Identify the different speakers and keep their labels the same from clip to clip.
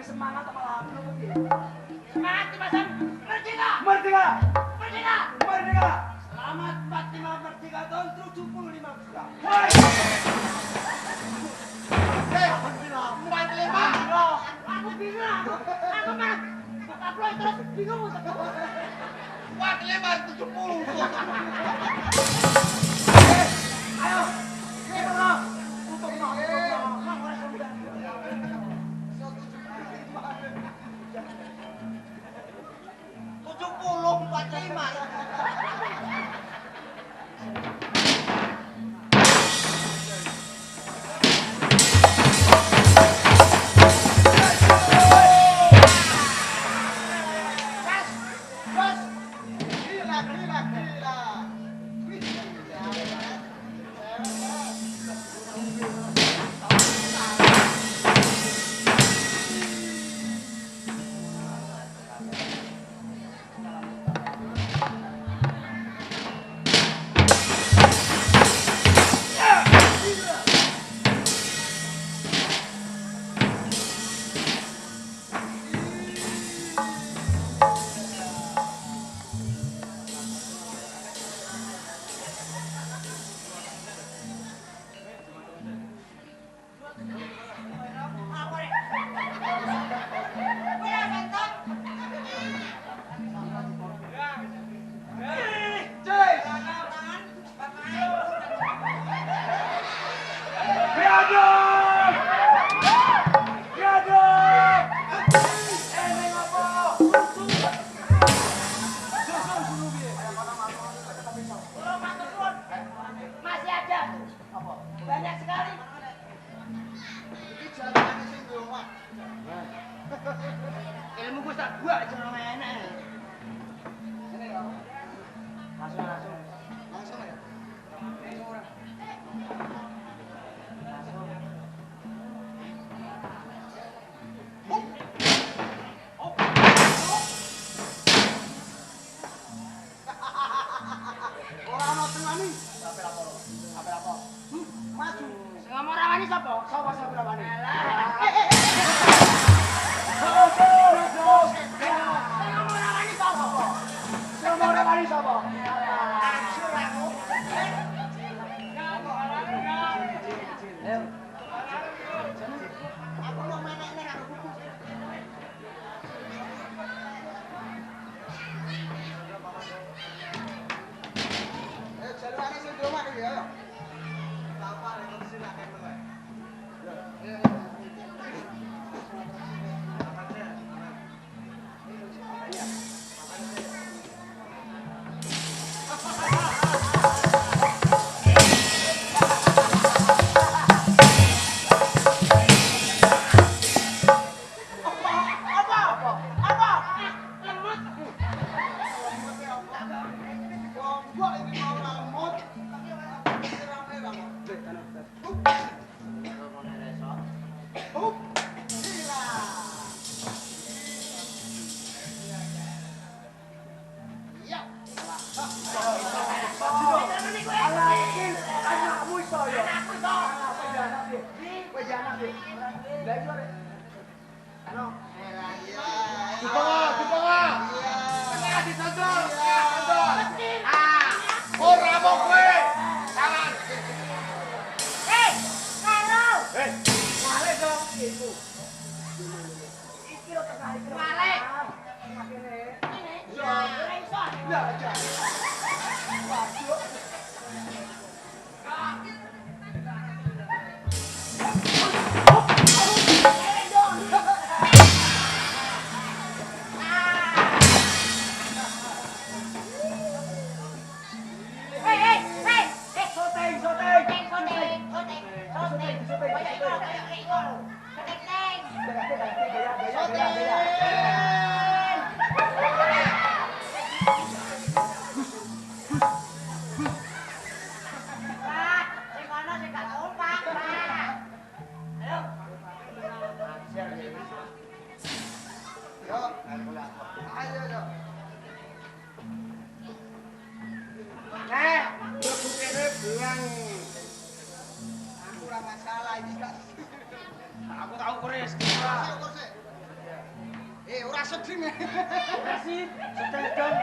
Speaker 1: Semangat apa lagi?
Speaker 2: Semangat Mas Sam. Merdeka!
Speaker 1: Merdeka!
Speaker 2: Merdeka!
Speaker 1: Merdeka!
Speaker 2: Selamat 45 Merdeka tahun 75 Merdeka.
Speaker 1: Woi!
Speaker 2: Aku bingung. Aku mah upload terus bingung.
Speaker 3: 45 70.
Speaker 1: Ayo! Kita no! Tutup no!
Speaker 2: Masih ada. Banyak sekali. Ilmu gue tak gua jangan enak.
Speaker 3: Langsung ya. Orang mau tengani. Apa? Maju.
Speaker 2: Sing ngomong rawani sapa?
Speaker 3: Sapa sing rawani?
Speaker 2: Sing ngomong rawani sapa?
Speaker 3: Semua rawani sapa? Aku mau menek nek aku. Jaluane sing di omah iki ya. Apa nek silakan mulai. jeding.
Speaker 1: Ora sih, sedagang.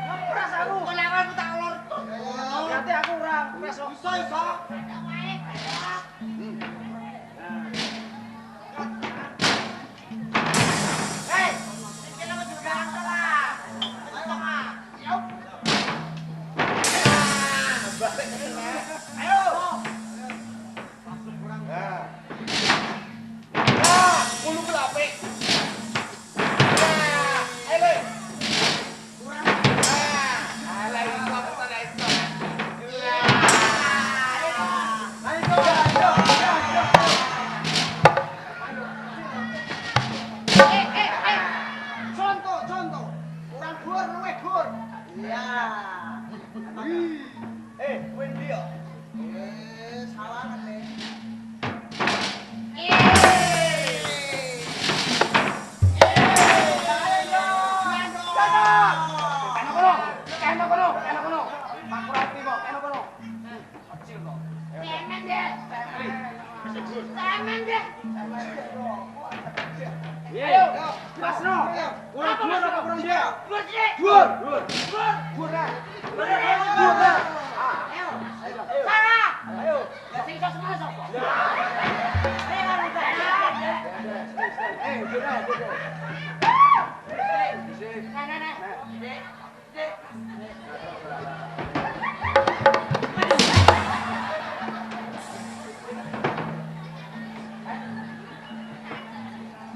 Speaker 1: Ngepras aku.
Speaker 2: Kenapa aku tak ulur?
Speaker 1: Berarti aku ora ngepras kok.
Speaker 3: Iso.
Speaker 2: Hei, iki lho juga salah. Tengah. Yo. Ayo.
Speaker 3: Kulo kelapik. Contoh. Kurang gur luwih gur. Iya. Kowe ndi yo? Sawangan nih.
Speaker 1: Enak kono. Pak Kurati kok, enak kono. Kecil kok.
Speaker 2: Cemen deh. Cemen deh.
Speaker 1: Ayo, Masno. Kurang dua apa kurang dia?
Speaker 2: Gur sih.
Speaker 1: Dur.
Speaker 2: Gur.
Speaker 1: Ayo.
Speaker 2: Salah.
Speaker 1: Ayo.
Speaker 2: Ya sing iso semua sapa?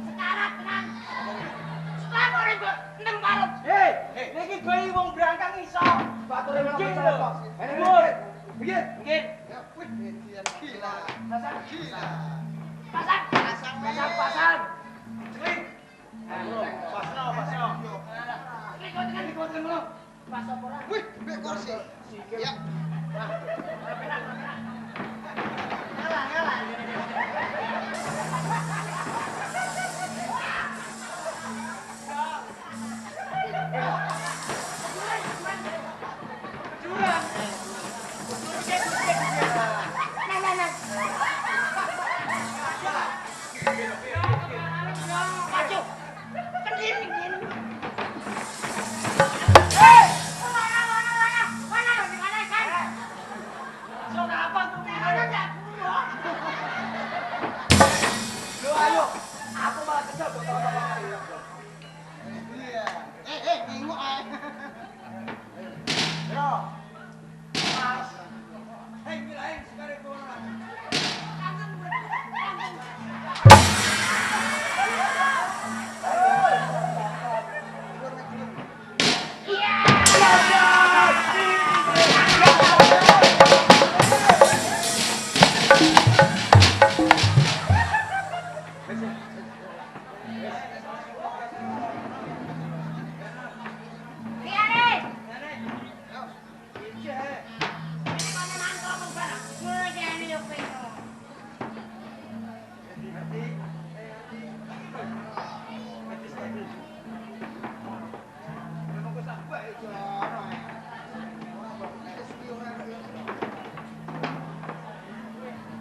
Speaker 2: Sekarang tenang. Setelah kau ribut, neng barut.
Speaker 1: Hei, iki bayi wong brangkang iso. Bature mesti kok. Enak. Begin.
Speaker 3: Wih, gila.
Speaker 1: Pasang.
Speaker 2: Pasang.
Speaker 1: Celing. Pasno. Ikut ngono.
Speaker 2: Pas apa ora?
Speaker 3: Wih, mbek kursi. Ya.
Speaker 2: Maju. Kendin.
Speaker 1: Lu ayo. Aku malah kesel kok sama
Speaker 3: Iya. Nginguk ae.
Speaker 1: Yo. Mas. Hei, bilain sekarang kono.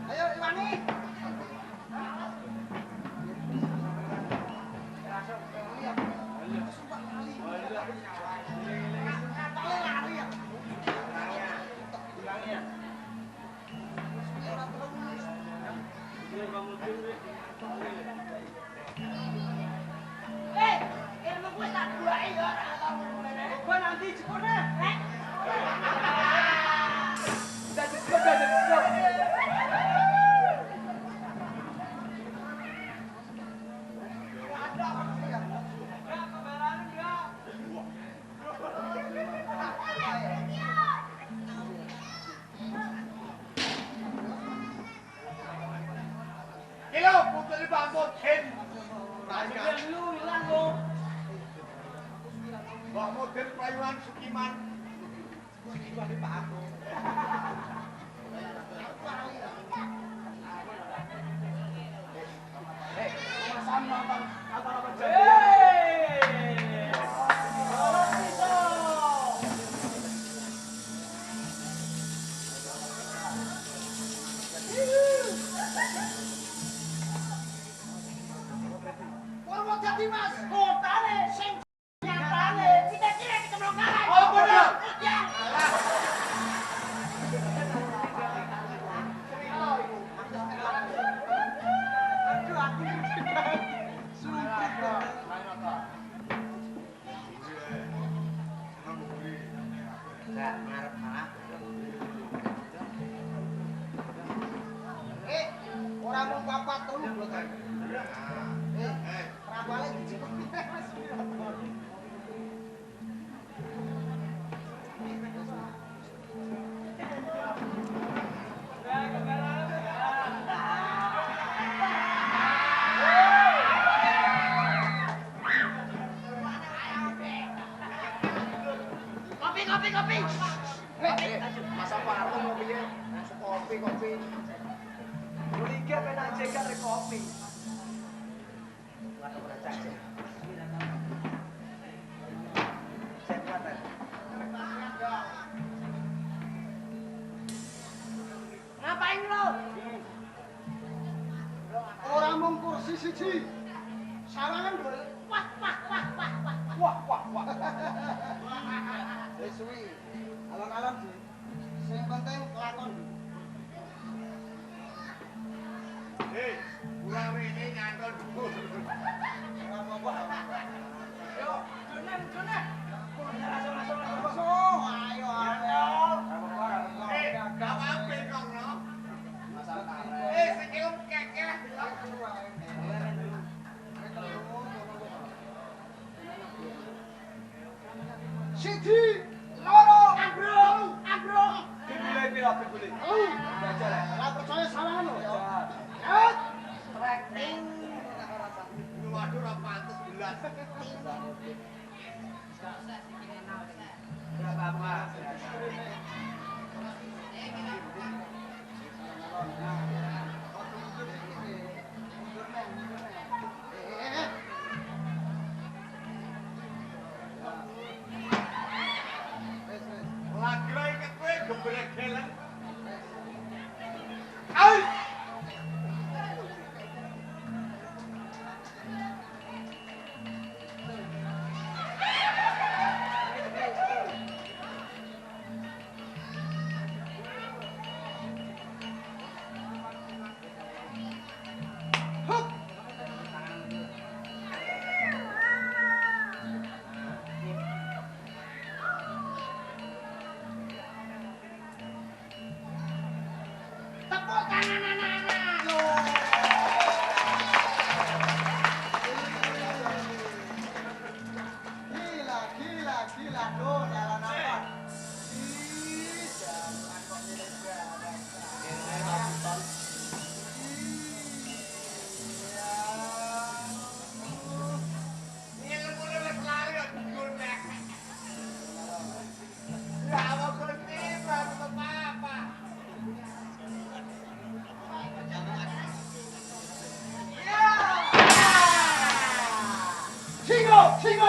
Speaker 3: Ayo, Iwani.
Speaker 1: Gua nanti cepetnya.
Speaker 3: Kilo, putus di bangkot.
Speaker 1: Lu hilang lu.
Speaker 3: Mbak model Prayuan Sukiman. Sukiman di Pak Aku.
Speaker 1: Sama nonton apa-apa jam.
Speaker 3: Purwodadi, Mas.
Speaker 2: Kotane
Speaker 3: arep kalah. Ora mung papat telu lho kan. Rabale dijepuk wis pira.
Speaker 2: Kopi.
Speaker 3: Masa parung kok piye? Kopi. Liga penak cekan kopi. Enggak pernah cacing.
Speaker 2: Ngapain lo?
Speaker 3: Ora mung kursi siji. Sawangan dol.
Speaker 2: Wah.
Speaker 3: Wah. Wis suwi. Alon-alon sih. Sing penting lakon. Pulang rene nyantol dhuwur. Ora apa-apa. Yo, Junen. Langsung, ayo. Gak apa-apa kong no. Masalah karet. Sikil kekeh. Siji, loro,
Speaker 2: Ambruk.
Speaker 3: Dibule pira dibule? Ora percaya sawangan lho ya.
Speaker 2: Trekking.
Speaker 3: Waduh ora pantes belas. Ora apa-apa. Lagrai ketwe gebrek gelen. Ai!
Speaker 2: Tepuk tangan anak-anak.
Speaker 3: Gila, Don, jalan apa? Jalan kok mirip banget. Ini lemune wis lari kok digolek. Ya apa kunci, apa?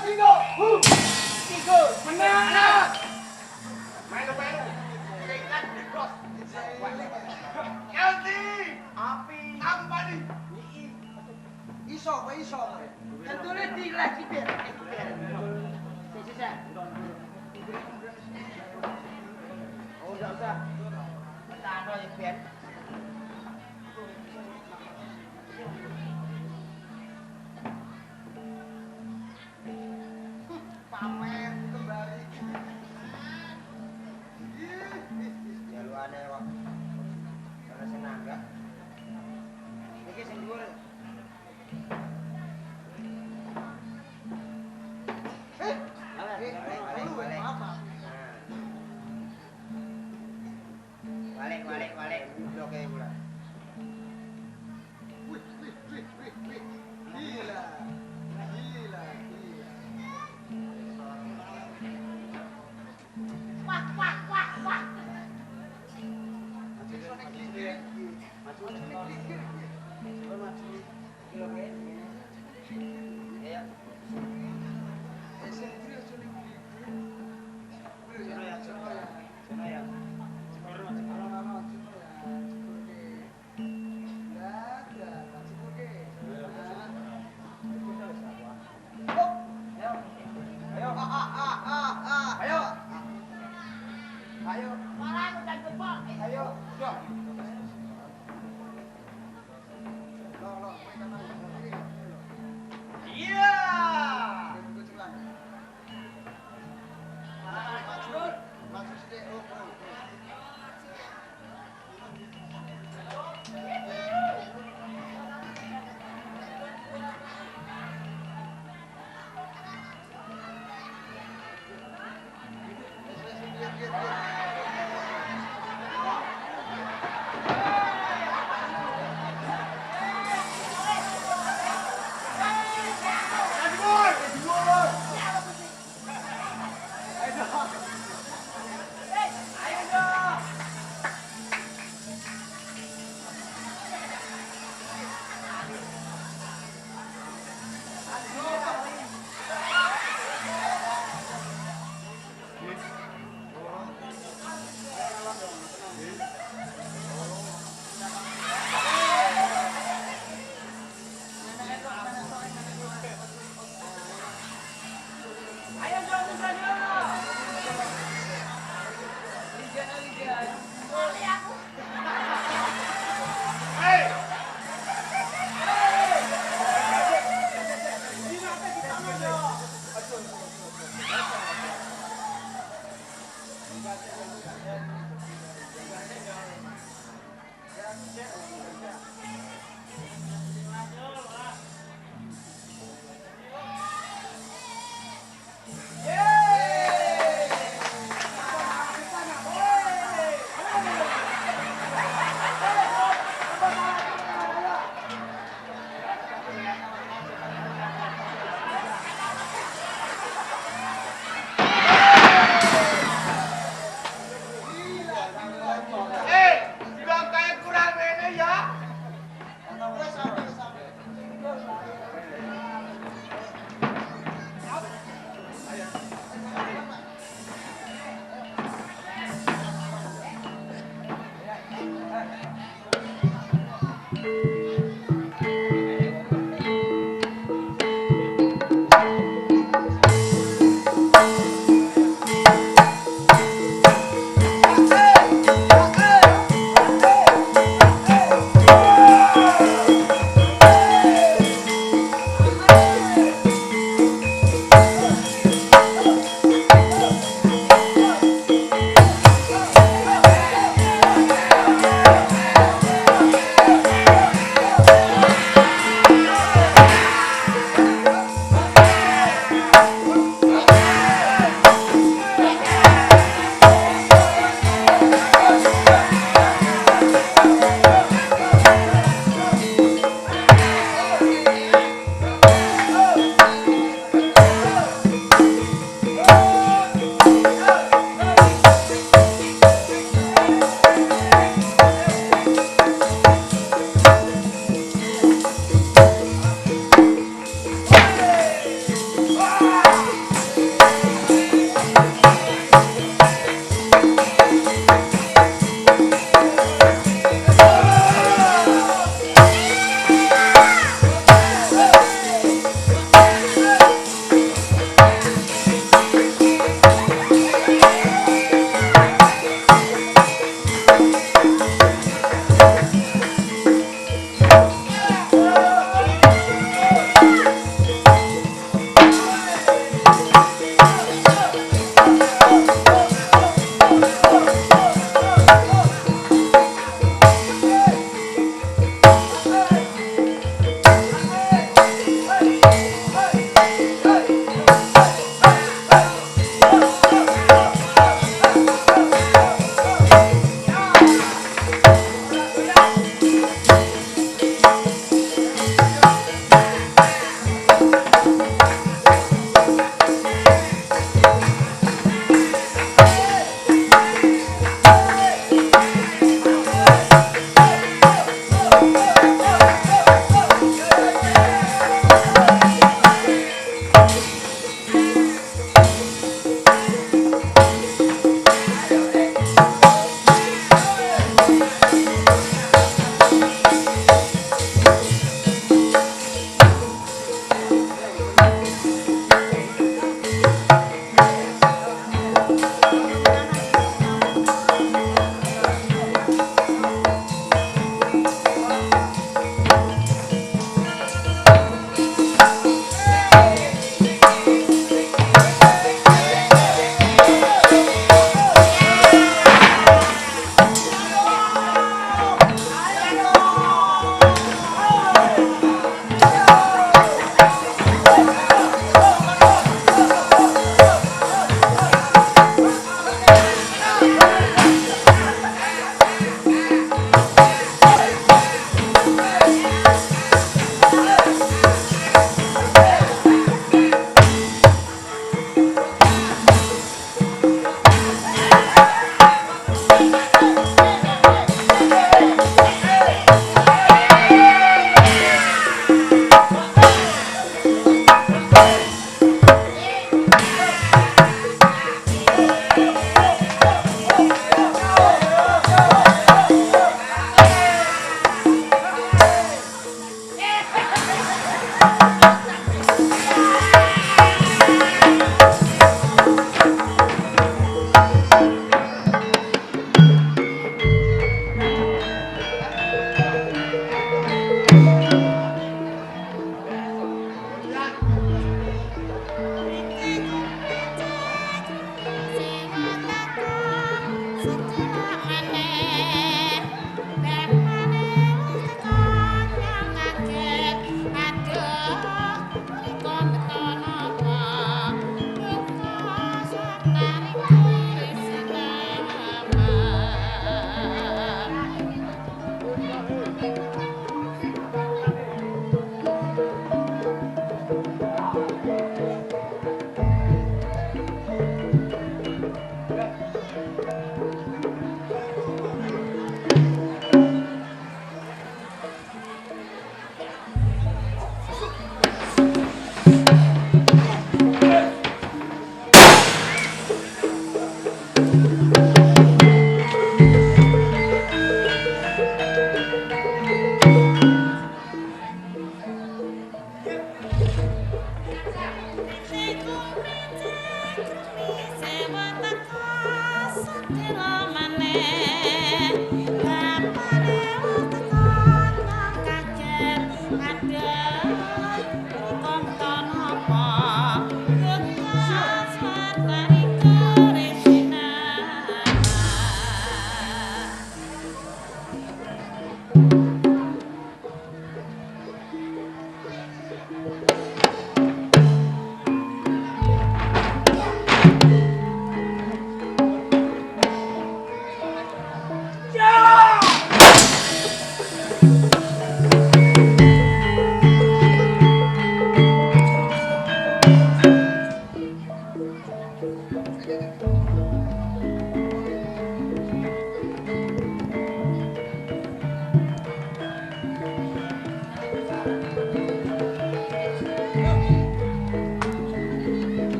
Speaker 3: Singo. Menang. Melu. Singkat di cross. Elti. Api. Ampani. Iso.
Speaker 2: Tentunya di lagi biar. Sisa.
Speaker 3: Oh, enggak usah.
Speaker 2: Tano ya biar.
Speaker 3: Pamer kembali. Jaluane kok. Karena sing nanggak. Iki sing dhuwur. Balik. Bloke pula. Wih. Gila.
Speaker 2: Wah.
Speaker 3: Ayo.
Speaker 2: Parang udah jebol.
Speaker 3: Ayo. Iya. Maju sedikit.
Speaker 2: Kali aku.
Speaker 1: Hei!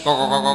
Speaker 4: Loh.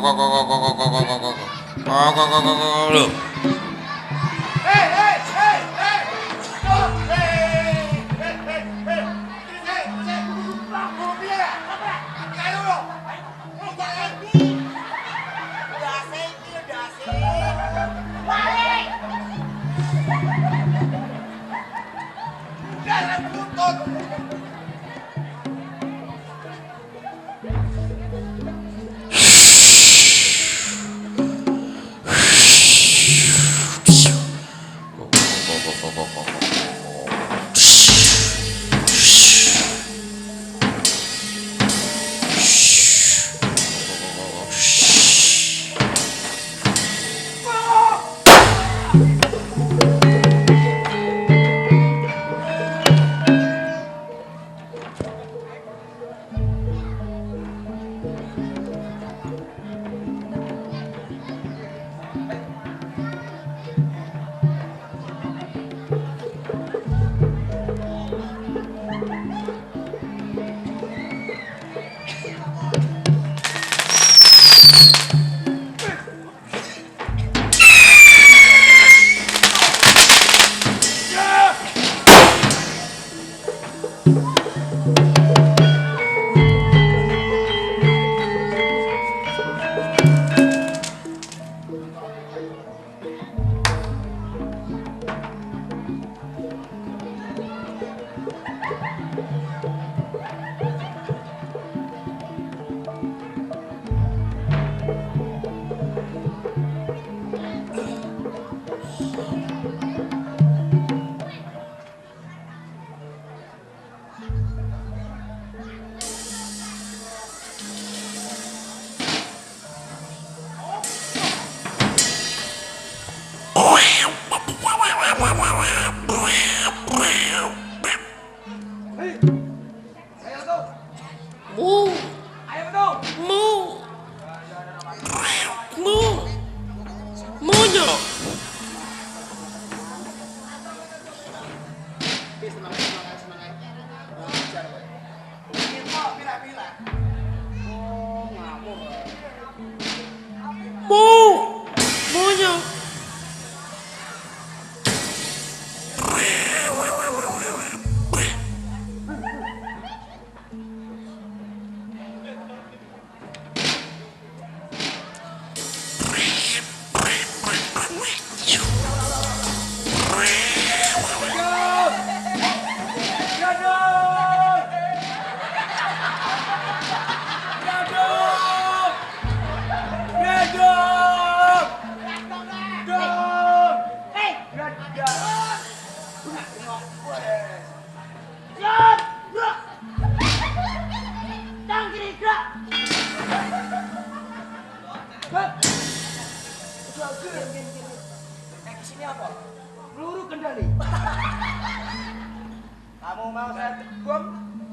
Speaker 3: Kamu mau saya bom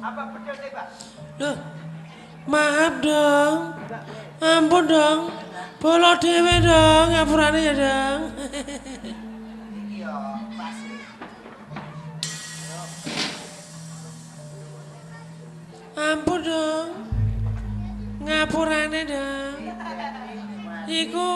Speaker 3: apa bedil tembak?
Speaker 4: Loh, maaf dong, ampun dong, bolok dewe dong, ngapurane ya dong.
Speaker 3: Iya, pasti.
Speaker 4: Ampun dong, ngapurane dong. Iku.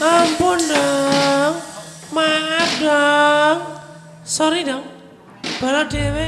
Speaker 4: Ampun dong, maaf dong, sorry dong, balok dewe.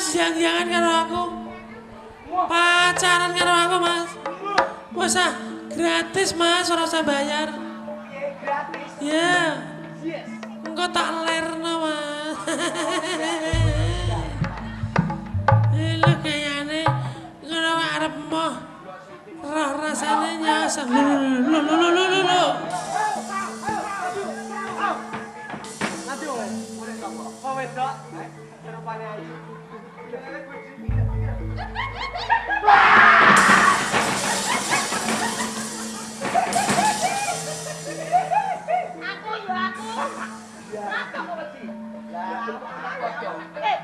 Speaker 4: Mas, jangan karo aku. Pacaran karo aku, Mas. Wes ah, gratis, Mas, ora usah bayar.
Speaker 1: Gratis.
Speaker 4: Ya.
Speaker 1: Yes.
Speaker 4: Engko tak lerno, Mas. Lho kayane ngono wae arep moh. Roh rasane nyasar. Lho.
Speaker 1: Nanti oleh sapa? Kok wedok? Rupane ayu.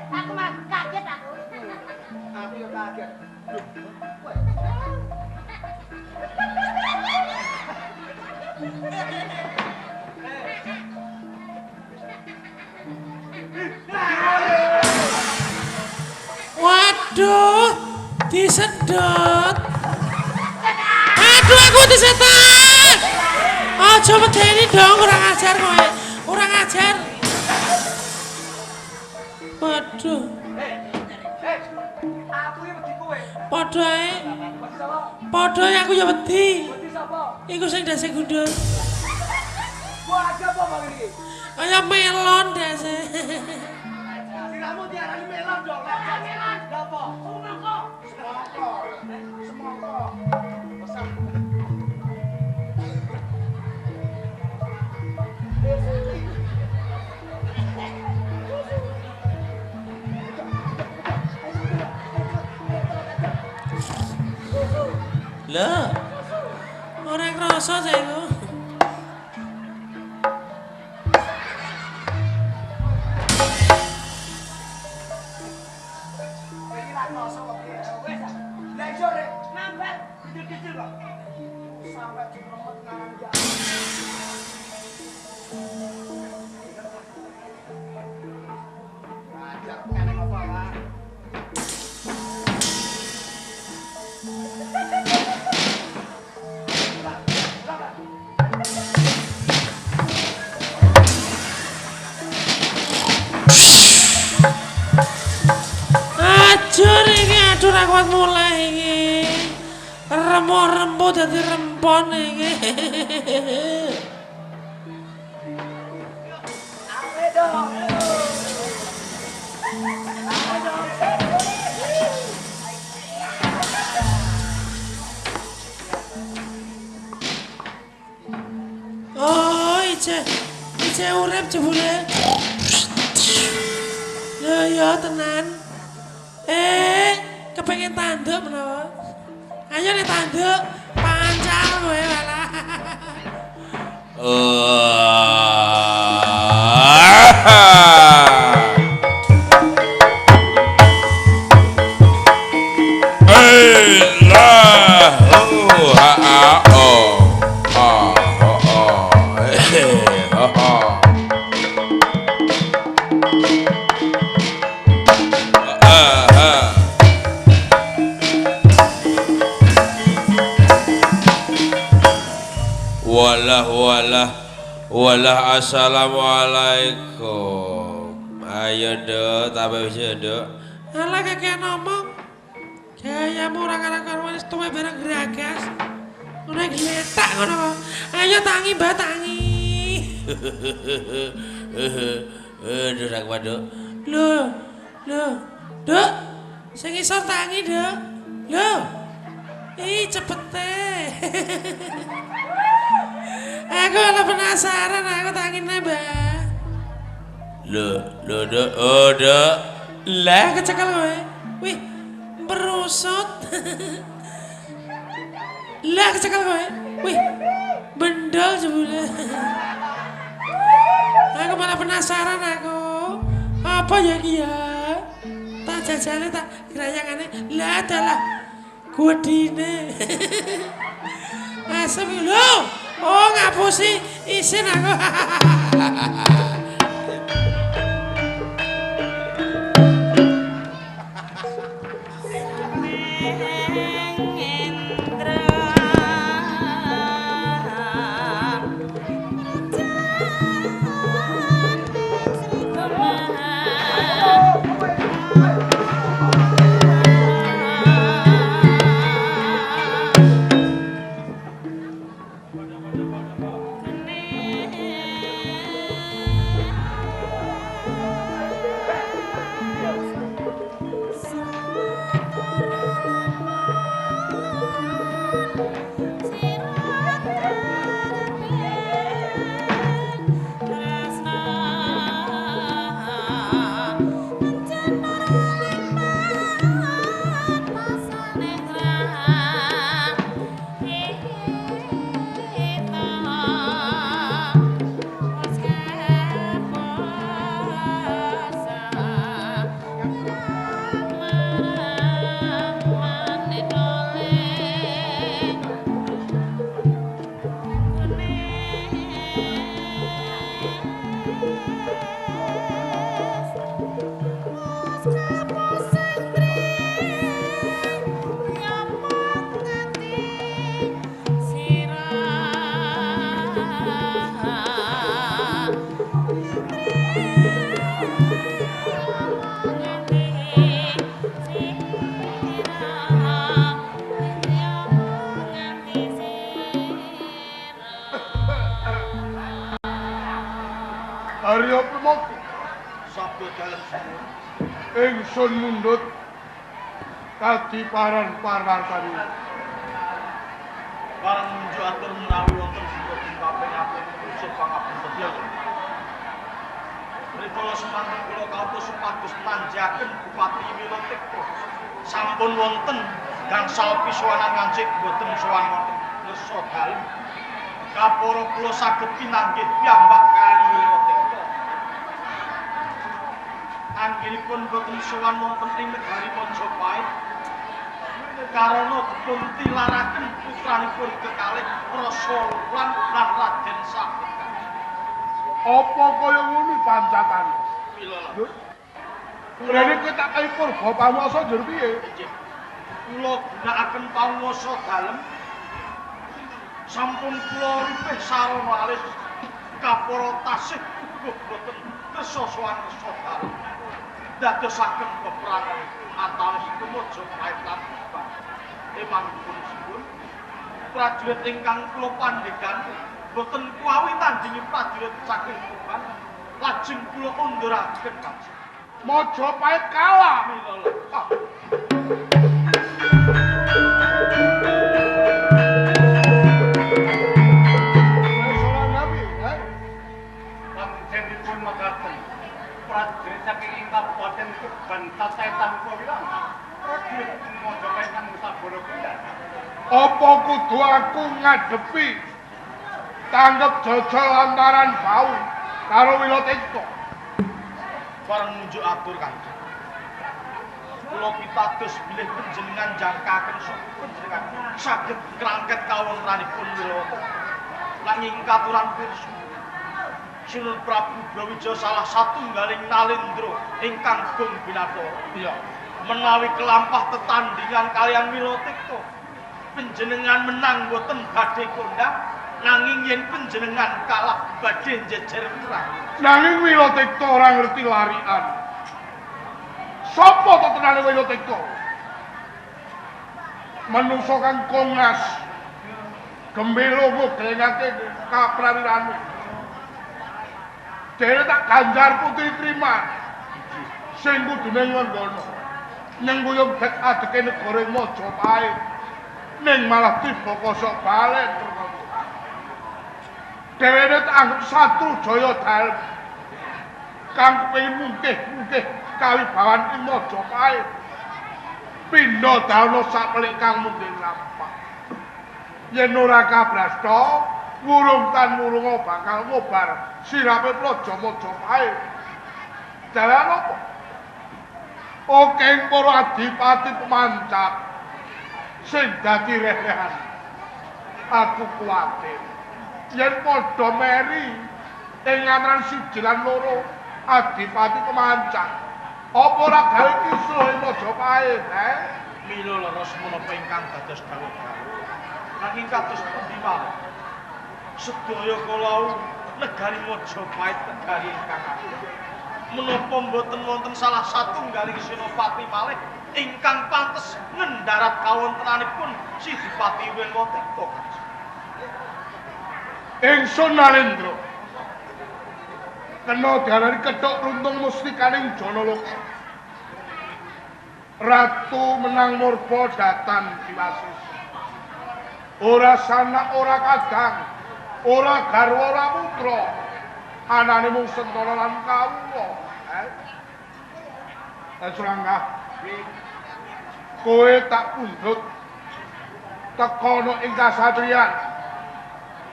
Speaker 2: Aku mah kaget aku.
Speaker 1: Aku yo kaget.
Speaker 4: Waduh, disedot. Aduh, aku disetan. Aja medeni dong, kurang ajar kowe. Kurang ajar. Waduh,
Speaker 1: Aku iki wedi kowe.
Speaker 4: padha ae.
Speaker 1: Wedi sapa?
Speaker 4: Padha ae aku ya wedi.
Speaker 1: Wedi sapa?
Speaker 4: Iku sing dase gundul.
Speaker 1: Gua ada apa bang ini?
Speaker 4: Kaya melon dase.
Speaker 1: Siramu diarani melon dong. Melon. Apa? Semangka. Semangka. Pesan.
Speaker 4: Lah. Ora krasa saiki.
Speaker 1: Ini ra kroso kok. Wes. Lah iso rek.
Speaker 2: Nambah kecil-kecil kok.
Speaker 1: Sampai jeremet ngarang ya. Ajar kene apa lah.
Speaker 4: Ajur iki aduh ra kuat mulai iki. Remuk-remuk dadi rempon iki.
Speaker 1: Awe dong.
Speaker 4: Oh, ice urip jebule. Lho ya tenan. Kepengen tanduk menawa. Ayo nek tanduk, pancal kowe malah.
Speaker 5: Walah assalamualaikum. Ayo nduk, tambah wis nduk.
Speaker 4: Alah kakek ngomong. Gayamu ora karo-karo wis tuwe bareng geragas. Ngono gletak ngono kok. Ayo tangi, Mbak, tangi.
Speaker 5: Nduk rak nduk.
Speaker 4: Lho. Duk. Sing isor tangi, Duk. Lho. Cepete. Aku malah penasaran, aku tangine, Mbak.
Speaker 5: Lho, Nduk. Oh, Nduk.
Speaker 4: Lah kecekel kowe. Wih, berusut. Lah kecekel kowe. Wih, bendol jebule. Aku malah penasaran aku. Apa ya iki ya? Tak jajane tak gerayangane. Lah adalah godine. Asem lho. Oh, ngapusi isin aku.
Speaker 1: pemogi.
Speaker 3: Sabda dalem semua.
Speaker 1: Ingsun mundhut kadiparan parwartani.
Speaker 3: Barang munjuk atur menawi wonten boten kaping apik kusuk pangapunten ya. Rikala semanten kula kautus supados tanjaken Bupati Wilotikto. Sampun wonten gangsal pisuwanan ngancik boten sowan wonten ngersa dalem. Kapara kula saged pinanggih piyambak kali Wilotikto. Anggenipun boten sowan wonten ing negari Majapahit. Karana dipun tilaraken putranipun kekalih Rasa lan Raden Sabda.
Speaker 1: Apa kaya ngono pancatan?
Speaker 3: Mila.
Speaker 1: Rene kowe tak kei purba pamwasa njur piye?
Speaker 3: Kula gunakaken pamwasa dalem. Sampun kula ripih sarana alis kapara tasih uga boten kersa sowan kersa dalem. Dadosaken peperangan antawis Majapahit lan Bali. Emangipun sipun prajurit ingkang kula pandhegan boten kuawi tandhingi prajurit saking Tuban, lajeng kula unduraken kanjeng.
Speaker 1: Majapahit kalah.
Speaker 3: Panjenenganipun mekaten prajurit saking Kabupaten Tuban tatetan kula prajurit Majapahit kan Sabana Kuda.
Speaker 1: Apa kudu aku ngadepi tanggep jajal lantaran bau karo Wilotikto?
Speaker 3: Bareng nunjuk atur kanjeng. Kula pitados bilih panjenengan jangkaken suku panjenengan saged ngrangket kawontenanipun Wilotikto. Nanging katuran pirsa Sinul Prabu Brawijaya salah satunggaling nalendra ingkang gong binatara.
Speaker 1: Iya.
Speaker 3: Menawi kelampah tetandingan kalian Wilotikto, panjenengan menang boten badhe kondhang, nanging yen panjenengan kalah badhe jejer perang.
Speaker 1: Nanging Wilotikto ora ngerti larian. Sapa to tenane Wilotikto? Manungsa kang kongas. Gembira nglengake kaprawirane. Dene tak ganjar putri Triman. Sing kudune ngono. Nyengkuyung dak adeke negara Majapahit. Ning malah tiba kosok balen. Dheweke tak anggap satru Jaya dalem. Kang kepengin mungkih kawibawan ing Majapahit. Pindha dalem sapelik kang munding lampah. Yen ora kabrasta, wurung tan wurunga bakal ngobar sirape Praja Majapahit. Dalan apa? Okeng para adipati pemancap sing dadi rerehan. Aku kuwatir yen padha meri ing antran siji lan loro adipati pemancap, apa ora gawe kisruh ing Majapahit,
Speaker 3: Mila leres menapa ingkang dados dawuh-dawuh. Nanging kados pundi malih? Sedaya kala negari Majapahit negari ingkang agung. Menapa mboten wonten salah satunggaling senopati malih ingkang pantes ngendharat kawontenanipun Sidipati Wilotikto.
Speaker 1: Ingsun Nalendra kena diarani kethuk runtung mustikaning Janaloka. Ratu menang murba datan Diwasis. Ora sanak ora kadang, ora garwa ora putra. Anane mung Sentara lan Kawula. Surangga. Kowe tak pundhut tekono ing kasatriyan.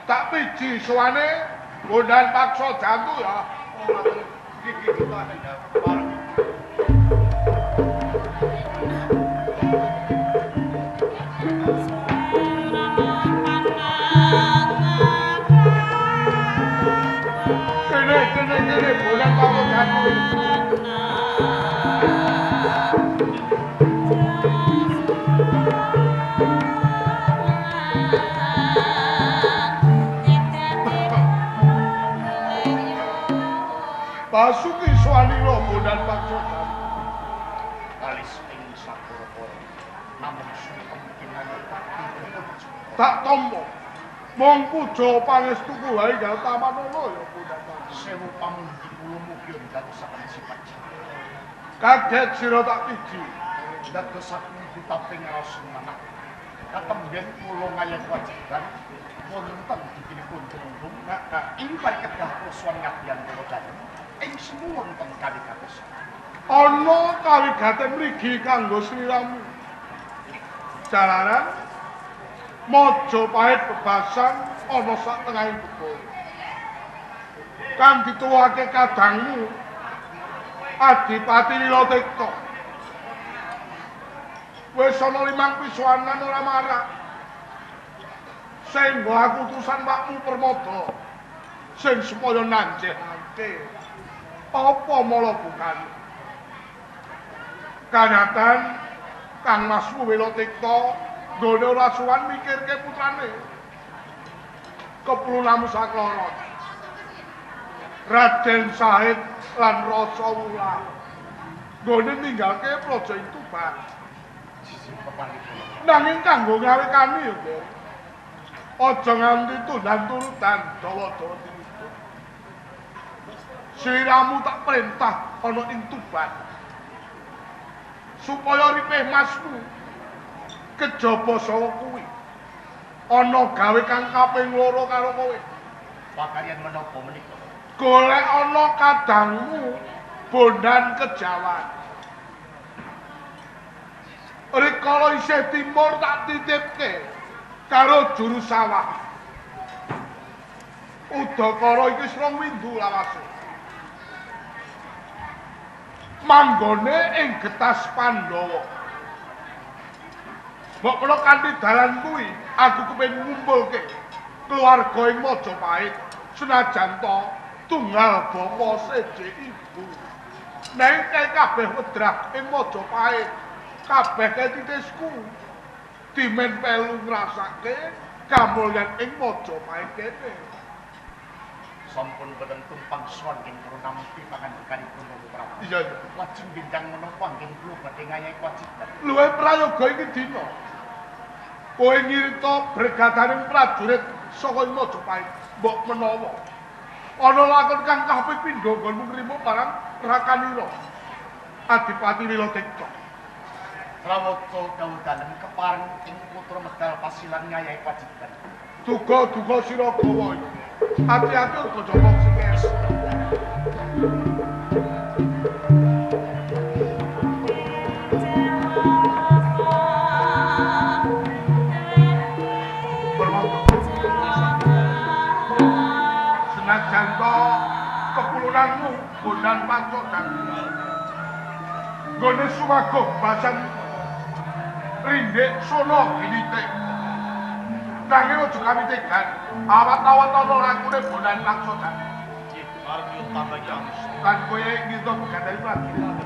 Speaker 1: Tak piji suwane Bondan paksa jantu ya.
Speaker 3: Gigi kita bareng.
Speaker 1: Kene Bondan paksa jantu. Basuki Swanira Bondan paksa jantu.
Speaker 3: Alis ing sapura-pura. Namung kemungkinan
Speaker 1: Tak tompo Mung puja pangestuku wae gak tamanono ya Punaka.
Speaker 3: Sewu pamundi kula mugi dadosaken sifat.
Speaker 1: Kaget sira tak piji.
Speaker 3: Dadosaken ditaping rasunana. Katemben kula ngayah kewajiban wonten dipun tumungkung. Ing parikedah kusuwan ngabdian kula dalem. Ing semuwun ten kawigatos.
Speaker 1: Ana kawigaten mrigi kanggo sliramu. Jalaran Majapahit bebasan ana sak tengahing bebul. Kang dituwake kadangmu Adipati Nilotekta. Wis ana 5 pisuanan ora marah. Sing nggo utusan Pakmu Permada sing supaya nanjehake apa mala bukan. Kanatan Kang Mas Nilotekta nggone ora suwan mikirke putrane. Keprunam sakloro. Raden Sahid lan Rasa Wulan. Nggone ninggalke praja ing Tuban. Nanging kanggo gawe kami ya, Mbok. Aja nganti tundan turutan dawa-dawa tinuduk. Sliramu tak perintah ana ing Tuban. Supaya ripeh Masmu kejaba sawa kuwi ana gawe kang kaping 2 karo kowe.
Speaker 3: Pakaryan menapa menika?
Speaker 1: Golek ana kadangmu Bondan Kejawan. Rikala isih timur tak titipke karo juru sawah. Udakara iki srong windu lawase. Manggone ing getas Pandhawa. Mbok kula kanthi dalan kuwi aku kepengin ngumpulke keluarga ing Majapahit senajan to tunggal bapa seje ibu. Neng kabeh wedrah ing Majapahit kabeh titisku dimen pelu ngrasake kamulyan ing Majapahit kene.
Speaker 3: Sampun boten tumpang swan ing kula nampi pangandikanipun Prabu.
Speaker 1: Iya.
Speaker 3: Lajeng bintang menapa nggih kula badhe ngayahi kewajiban.
Speaker 1: Luwih prayoga iki dina. Kowe ngirta brigadaning prajurit saka Majapahit, mbok menawa ana lakon kang kaping pindho nggonmu nrimo barang Rakanira. Adipati Nilotekta.
Speaker 3: Rawata dawuh dalem kepareng ing putra medal pasilan ngayahi kewajiban.
Speaker 1: Duga-duga sira gawa iki. Hati-hati aja jongkok sikes. Senajan to kepulunanmu Bondan Pacodan. Nggone sumago basan rindhik sono ginitik. Nanging aja kamitegan, awat-awat ana lakune Bondan Pacodan.
Speaker 3: Nggih, arep tambah yang
Speaker 1: Lan kowe ngirta begadai prajurit.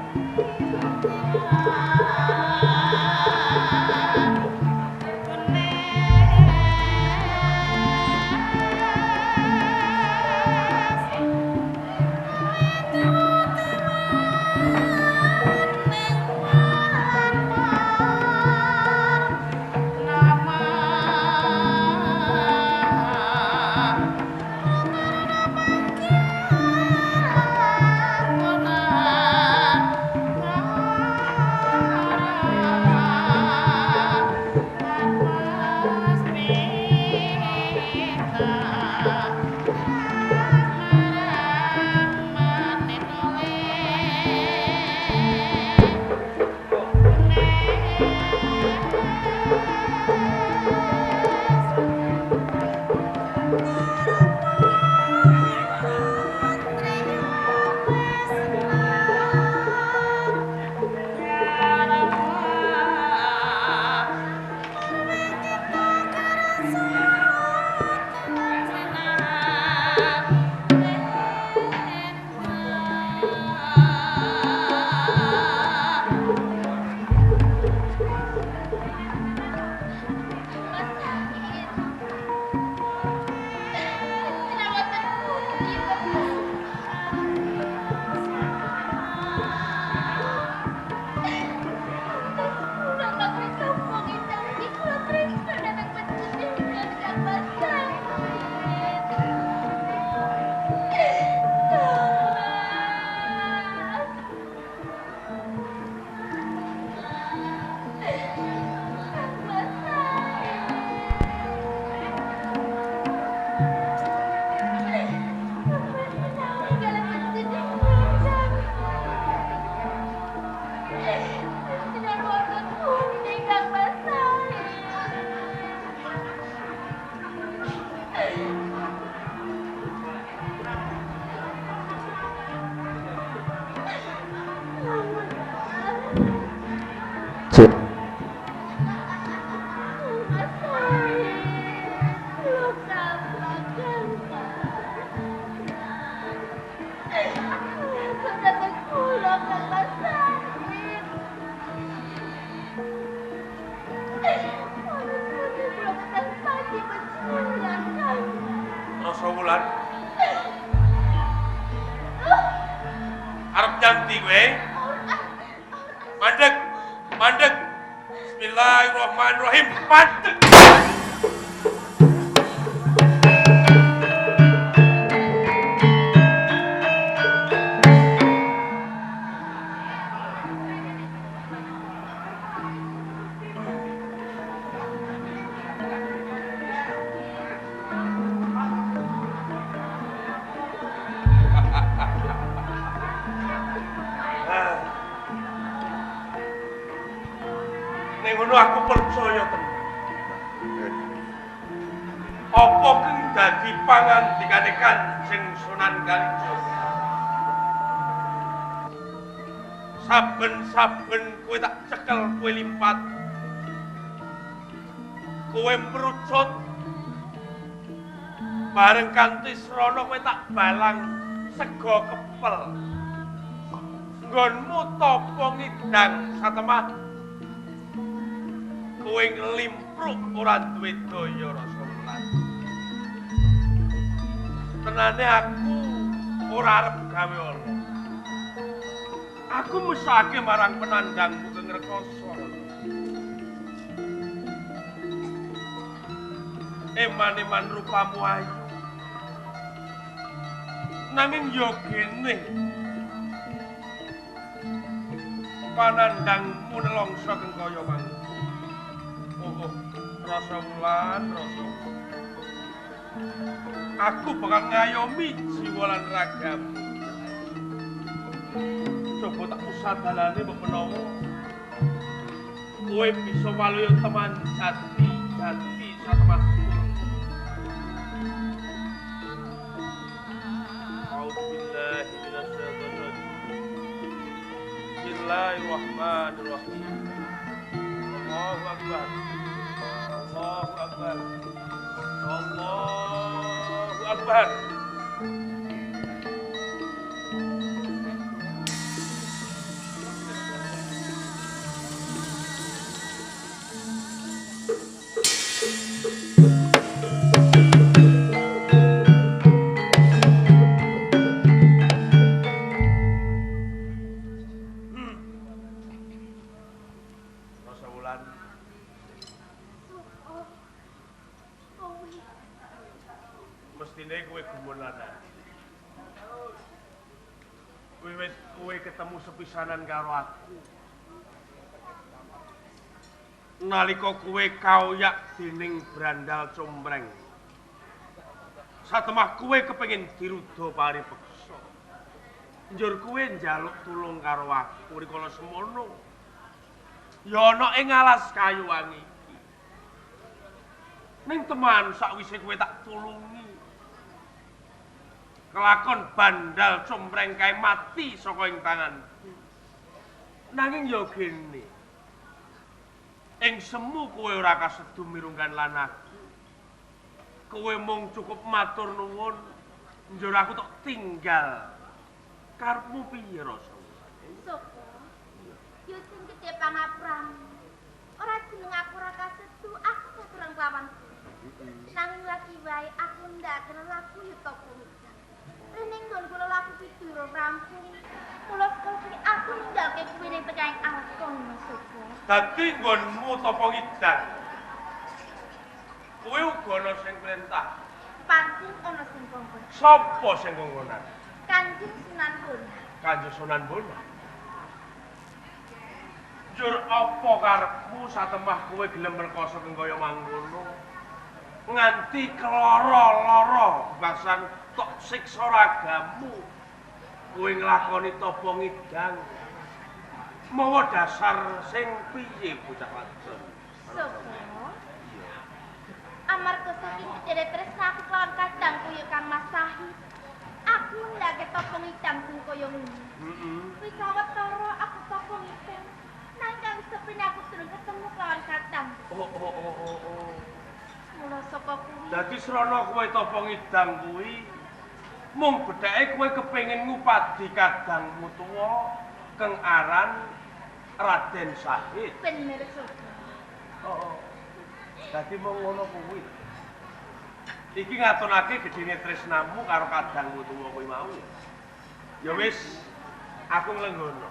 Speaker 4: Rasa Wulan. Arep nyanti kowe? Mandeg. Mandeg. Bismillahirrahmanirrahim. Mandeg. Ning ngono aku percaya tenan. Apa keng dadi pangandikane Kanjeng Sunan Kalijaga? Saben-saben kowe tak cekel kowe limpat. Kowe merucut. Bareng kanthi srana kowe tak balang sega kepel. Nggonmu tapa ngidang satemah. Kowe nglimpruk ora duwe daya rasa Wulan. Tenane aku ora arep gawe ala. Aku mesake marang penandangmu ke Ngrekoso. Eman-eman rupamu ayu. Nanging yo gene. Panandangmu nelongso keng kaya mangko. Oh, Rasa Wulan, Rasa. Aku bakal ngayomi jiwa lan ragamu. Coba tak usadalane mbok menawa kowe bisa waluya teman jati satemahku. A'udzubillahi minasyaitonir rajim. Bismillahirrahmanirrahim. Allahu Akbar. Allahu Akbar. Allahu Akbar. Rasa Wulan. Mestine kowe gumunanan. Kowe ketemu sepisanan karo aku. Nalika kowe kaoyak dening Brandal Combreng. Satemah kowe kepengin diruda paripeksa. Njur kowe njaluk tulung karo aku rikala semono. Ya ana ing alas kayu wangi iki. Ning teman sakwise kowe tak tulungi. Kelakon Bandal Combreng kae mati saka ing tanganku. Nanging ya gene. Ing semu kowe ora kasedu mirunggan lan aku. Kowe mung cukup matur nuwun, njur aku tok tinggal. Karepmu piye Rasa?
Speaker 2: Sopo? Yo sing gedhe pangapuramu. Ora jeneng aku ora kasedu, aku saturang lawan. Nanging lagi wae aku ndak kena laku yo to punika. Rene nggon kula laku pidura rampung. Mula sekali aku ninggalke kuwi ning tekaing alas kono Sopo.
Speaker 4: Dadi nggonmu tapa ngidang. Kowe uga ana sing perintah.
Speaker 2: Pancen ana sing kongkon.
Speaker 4: Sapa sing kongkonan?
Speaker 2: Kanjeng Sunan Bonang.
Speaker 4: Kanjeng Sunan Bonang. Jur apa karepmu satemah kowe gelem rekoso keng kaya mangkono? Nganti keloro-loro basan tok siksa ragamu. Kowe nglakoni tapa ngidang. Mawa dasar sing piye bocah wadon?
Speaker 2: Sopo? Amarga saking gedhe tresnaku kelawan kadangku ya Kang Mas Sahid. Aku ndake tapa ngidang sing kaya ngene. Wis sawetara aku tapa ngidang. Nanging sepene aku
Speaker 4: wis rono kowe tapa ngidang kuwi mung bedhake kowe kepengin ngupadi kadangmu tuwa keng aran Raden Sahid.
Speaker 2: Bener, Suko.
Speaker 4: Oh. Dadi mung ngono kuwi. Iki ngatonake gedine tresnamu karo kadangmu tuwa kuwi mau. Ya wis, aku nglenggono.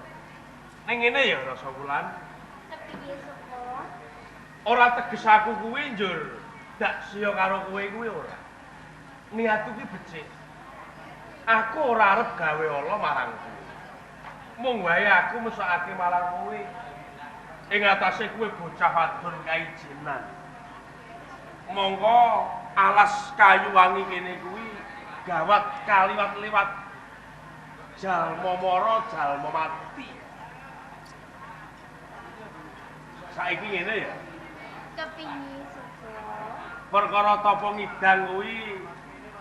Speaker 4: Ning ngene ya Rasa Wulan.
Speaker 2: Kepiye, Suko?
Speaker 4: Ora teges aku kuwi njur dak siya karo kowe kuwi ora. Niatku ki becik. Aku ora arep gawe ala marang kowe. Mung wae aku mesakake marang kowe. Ing atase kowe bocah wadon kaijenan. Monggo alas kayu wangi kene kuwi gawat kaliwat-liwat jalma mara jalma mati. Saiki ngene ya.
Speaker 2: Kepiye, Suko?
Speaker 4: Perkara tapa ngidang kuwi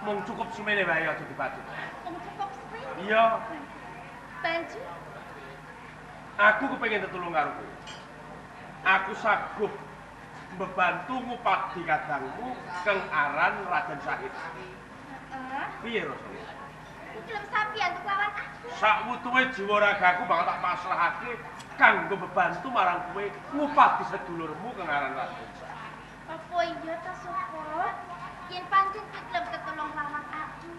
Speaker 4: mung cukup semene wae aja dibatut.
Speaker 2: Cukup suwe?
Speaker 4: Iya,
Speaker 2: Banjur
Speaker 4: aku kepengin tetulung karo kowe. Aku sagub mbebantu ngupadi kadangmu keng aran Raden Sahid. Piye rasane?
Speaker 2: iki lem sampeyan untuk lawan aku.
Speaker 4: Sakwutuhe jiwa ragaku bakal tak pasrahake kanggo bebantu marang kowe ngupadi sedulurmu keng aran Raden Sahid.
Speaker 2: Apa iya ta, Suko? Yen pancen kelem ketulung lawan aku,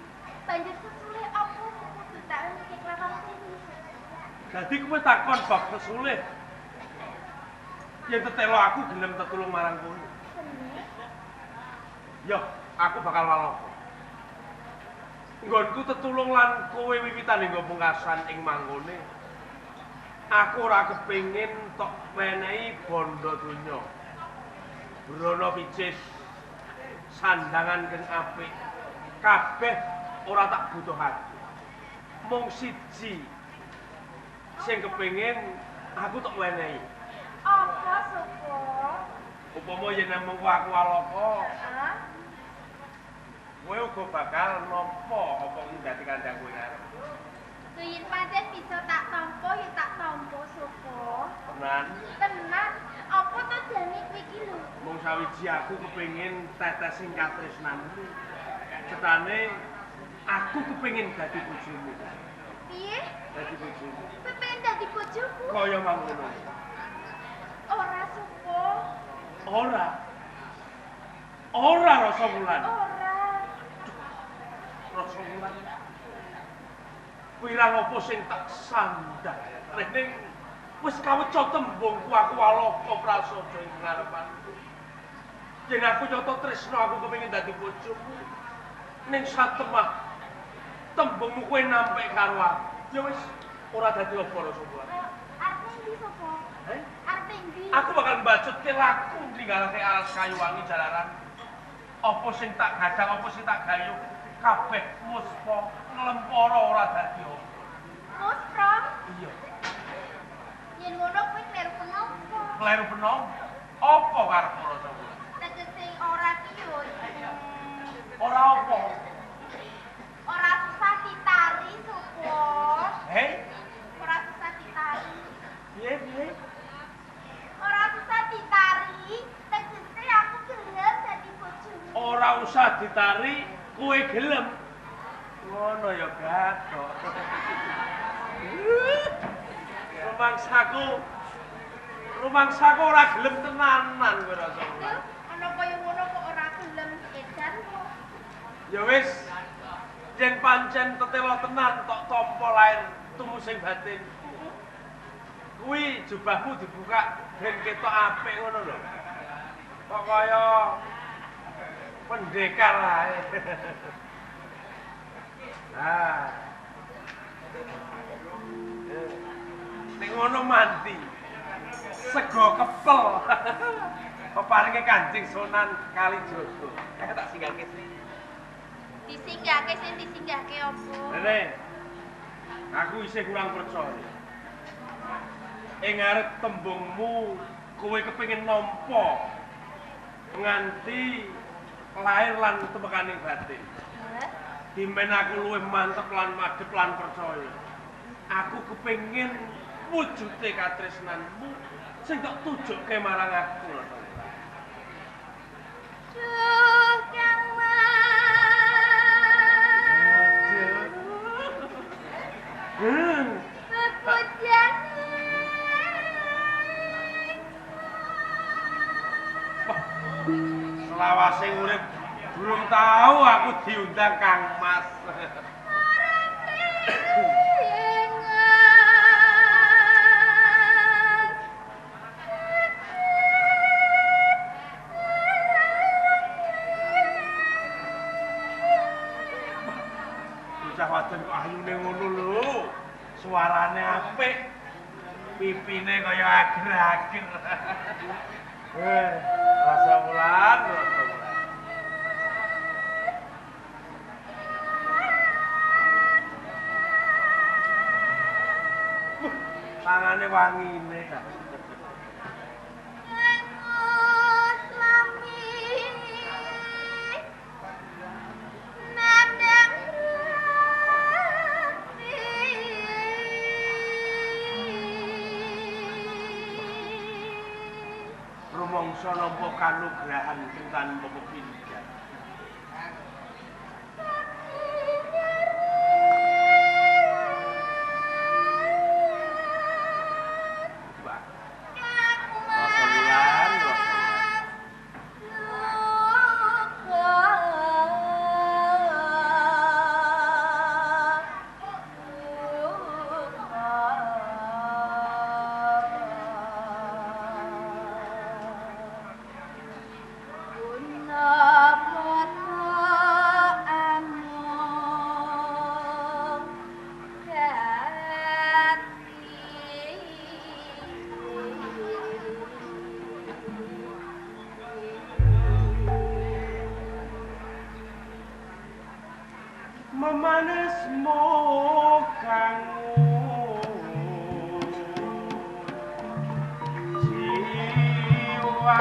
Speaker 2: banjur sesule apa kudu tak engke lawan kuwi.
Speaker 4: Dadi kowe takon bab kesulih. Yen tetelo aku gelem tetulung marang kowe.
Speaker 2: Bener.
Speaker 4: Yo, aku bakal waloko. Nggonku tetulung lan kowe wiwitan nggo pungkasan ing manggone. Aku ora kepengin tok menehi bondo donya. Brono picis sandangan kang apik. Kabeh ora tak butuhake. Mung siji sing kepengin aku tok wenehi.
Speaker 2: Apa, Suko?
Speaker 4: Upama yen mengko aku walaka,
Speaker 2: Heeh.
Speaker 4: kowe uga bakal nampa apa sing dadi kandhang kowe arep.
Speaker 2: Yen pancen bisa tak tampa ya tak tampa, Suko.
Speaker 4: Tenan,
Speaker 2: Tenan, apa to jane kuwi iki lho?
Speaker 4: mung sawiji aku kepengin tetesing katresnanmu. Cetane aku kepengin dadi bojomu.
Speaker 2: Piye?
Speaker 4: Dadi bojomu.
Speaker 2: Kepengin dadi bojoku?
Speaker 4: Kaya mangkono.
Speaker 2: Ora, Suko.
Speaker 4: Ora. Ora Rasa Wulan.
Speaker 2: Ora.
Speaker 4: Rasa Wulan. Wirang apa sing tak sandhah. Ning wis kaweca tembungku aku walaka prasaja ing ngarepanku. Yen aku nyata tresna aku kepengin dadi bojomu. Ning satemah tembungmu kowe nampe karo aku. Ya wis ora dadi apa Rasa Wulan.
Speaker 2: Arep ndi, Suko?
Speaker 4: Eh?
Speaker 2: Arep ndi?
Speaker 4: Aku bakal mbajutke laku ninggalake alas kayu wangi jalaran. Apa sing tak gadang, apa sing tak gayuh, kabeh muspa nglempara ora dadi apa.
Speaker 2: Mus, Prom.
Speaker 4: Iya,
Speaker 2: Yen ngono kuwi kleru penapa?
Speaker 4: kleru benom. Apa karepmu Rasa Wulan?
Speaker 2: Tegese ora ki yo.
Speaker 4: Ora apa.
Speaker 2: Ora susah ditari, Suko.
Speaker 4: Hei,
Speaker 2: Ora susah ditari.
Speaker 4: piye?
Speaker 2: Ora susah ditari, tegese aku gelem dadi bojomu.
Speaker 4: Ora usah ditari, kowe gelem. Ngono ya gathok. Rumangsaku ora gelem tenanan kowe Rasa Wulan.
Speaker 2: Duh, ana kaya ngono kok ora gelem edan kok.
Speaker 4: Ya wis, yen pancen tetelo tenan tok tampa lair tumusing batin. Kuwi jubahmu dibuka ben ketok apik ngono lho. Kok kaya pendekar ae. Nah. Ning ngono mandi. Sego kepel. Peparinge Kanjeng Sunan Kalijaga. Tak singgahke sih.
Speaker 2: Disinggahke sing disinggahke apa?
Speaker 4: Rene, aku isih kurang percaya. Ing arep tembungmu kowe kepengin nampa nganti lahir lan temekaning batin. Dimben aku luwih mantep lan madhep lan percaya. Aku kepengin wujude katresnanmu sing tak tujukke marang aku.
Speaker 2: Duh, Kang Mas.
Speaker 4: saking urip durung tahu aku diundang Kang Mas. Bocah wadon kok ayune ngono lho. Suarane apik. Pipine kaya ager-ager. Rasa Wulan, rasa Wulan. Tangane wangine kan. Rumangsa nampa kanugrahan kintan Bapak Pindah. Memanismu kanggo jiwa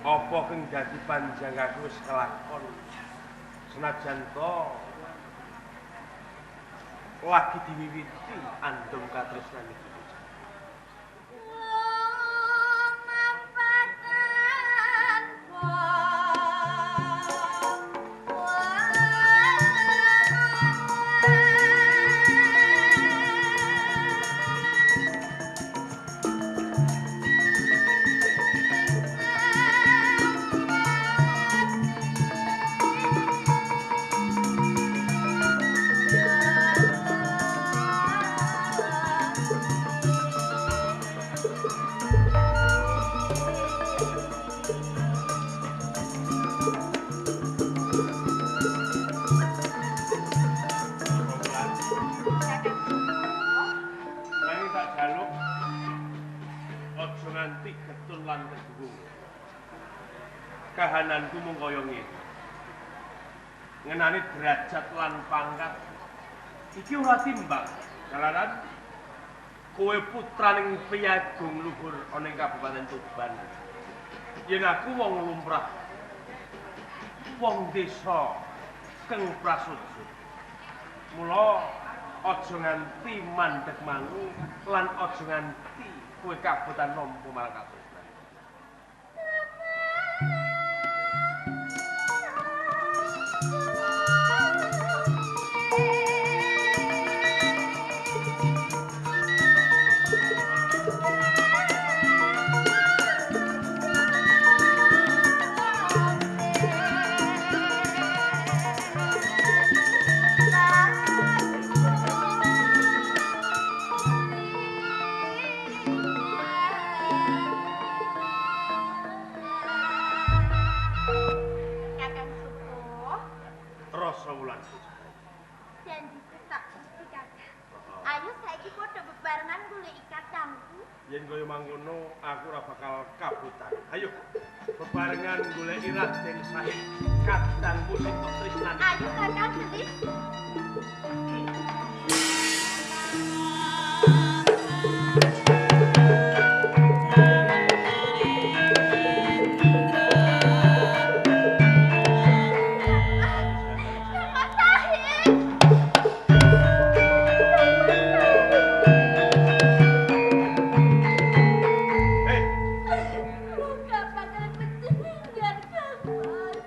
Speaker 4: apa kang dadi panjangku wis kelakon senajan to lagi diwiwiti andung katresnan iki. nganti getun lan kedhuwung. Kahananku mung kaya ngene. Ngenani derajat lan pangkat iki ora timbang. Jalaran kowe putraning Piyagung luhur ana ing Kabupaten Tuban. Yen aku wong lumrah, wong desa keng prasaja. Mula aja nganti mandheg mangu lan aja nganti kowe kabotan nampa marang katresnan. Yen kaya mangkono aku ora bakal kabutan. Ayo bebarengan goleki Raden Sahid kadangku sing tresnan.
Speaker 2: Ayo Kakang Gelis.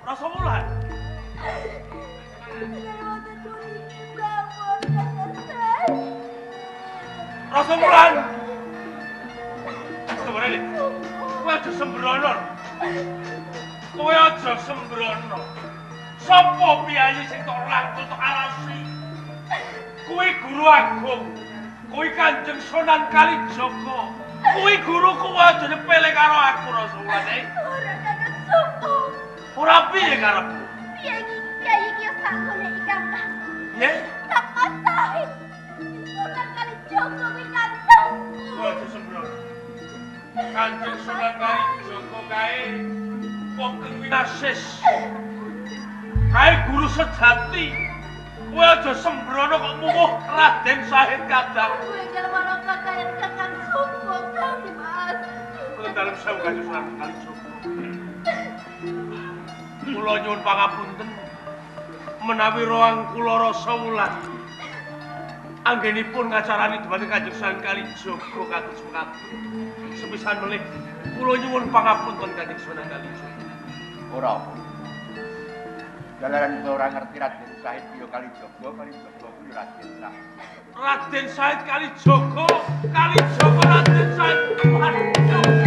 Speaker 4: Rasa Wulan. Sebenarnya, kowe aja sembrono. Kowe aja sembrono. Sapa piyayi sing tok rangkul tok alasi? Kowe guru agung. Kowe Kanjeng Sunan Kalijaga. Kowe guruku aja nepele karo aku Rasa Wulan.
Speaker 2: Ora Kakang Suku.
Speaker 4: Ora piye karepmu?
Speaker 2: Piyayi ki sak goleki Kakang.
Speaker 4: Nggih?
Speaker 2: Kakang Sahid. Sunan Kalijaga kuwi Kakang.
Speaker 4: Kowe aja sembrono. Kanjeng Sunan Kalijaga kae wong kang winasis. Kae guru sejati. Kowe aja sembrono kok mumuh Raden Sahid kadang.
Speaker 2: Kowe kelmana kakayan Kakang Suku kami Mas.
Speaker 4: Kula dalem sewu Kanjeng Sunan Kalijaga. Kula nyuwun pangapunten menawi roang kula Rasa Wulan anggenipun ngacarani dhumateng Kanjeng Sunan Kalijaga kados mekaten. Sepisan melih kula nyuwun pangapunten Kanjeng Sunan Kalijaga.
Speaker 3: Ora apa. Jalaran kula ora ngerti Raden Sahid ya Kalijaga kuwi Raden Sahid.
Speaker 4: Raden Sahid Kalijaga, Raden Sahid.